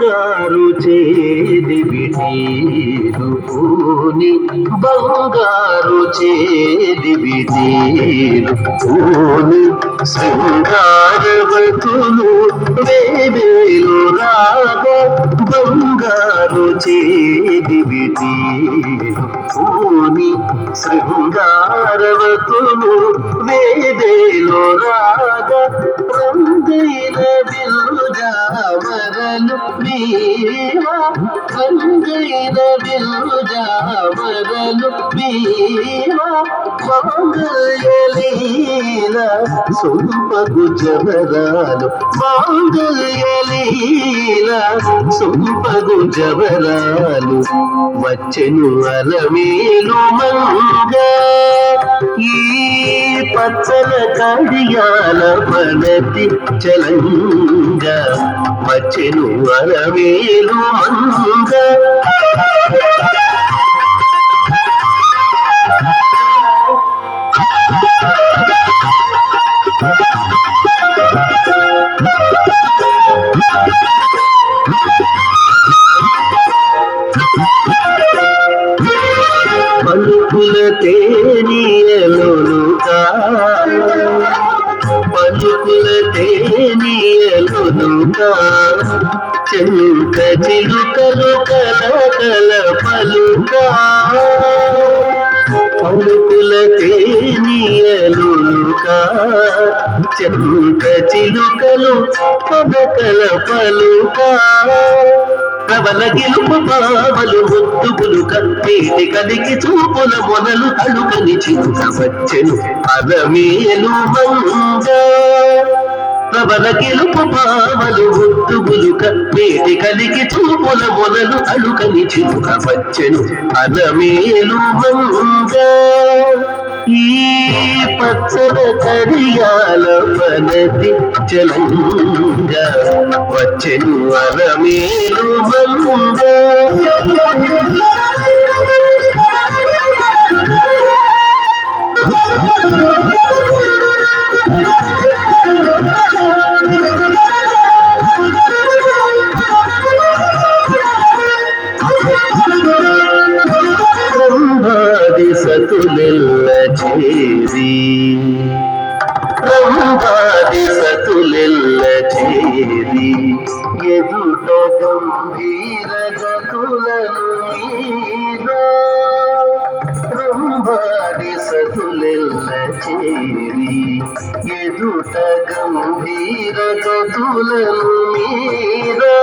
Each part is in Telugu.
బంగారు చేదివిటీలు పూని బంగారు చేదివిటీలు పూని శృంగారవతులు వేవేలు రాగ బంగారు చేదివిటీలు పూని శృంగారవతులు వేవేలు రాగ రంగైన బిల్లుజావరలు వీవా రంగైన బిల్లుజావరలు వీవా మాంగళ్యలీల సొంపగు జవరాలు మాంగళ్యలీల సొంపగు జవరాలు వచ్చెను అలమేలు మంగ ఈ పచ్చల కడియాల పనతి చలంగ వచ్చెను అలమేలు మంగ పలుకుల తేనీయలుగా పలుకుల తేనీయలుగా చెంక చిలుకలు కలకల పలుగా పలుకుల తేనీయలుగా చెంక చిలుకలు కలకల పలుగా ప్రబల గెలుపు పావలు ముద్దుగులు కప్పేటి కలిగి చూపుల మొదలు అడుగని చిలుక వచ్చెను అలమేలు మంగ ప్రబల గెలుపు పావలు ముద్దుగులు కప్పేటి కలిగి చూపుల మొదలు అడుగని చిలుక వచ్చెను అలమేలు మంగ ఈ పచ్చల కడియాల పనతి చలంగ వచ్చెను అలమేలు మంగ బ్రహ్మాది సతులెల్ల చేరి బ్రహ్మాది సతులెల్ల చేరి ఎదుట గంభీర గతులను మీరా బ్రహ్మాది సతులెల్ల చేరి ఎదుట గంభీర గతులను మీరా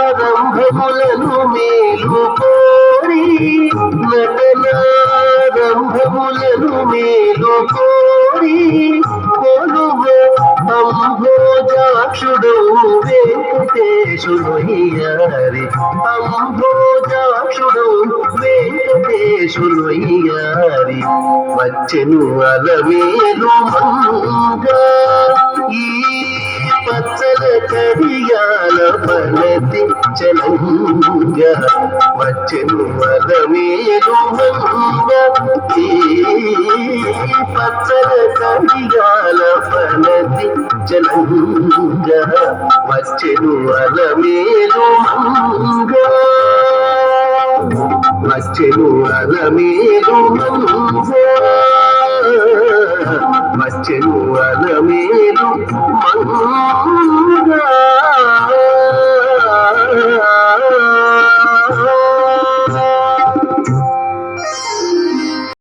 నటనారంభములను మేలు కోరి నటనారంభములను మేలు కోరి కొలువ అంభోజాక్షుడు వెంకటేశుడు అయ్యారి అంభోజాక్షుడు వెంకటేశుడు అయ్యారి వచ్చెను అలమేలు మంగ ఈ పచ్చల కడియాల పనతి చలంగ వచ్చెను అలమేలు మంగ ఈ పచ్చల కడియాల పనతి చలంగ వచ్చెను అలమేలు మంగ వచ్చెను అలమేలు మంగ వచ్చెను అలమేలు మంగ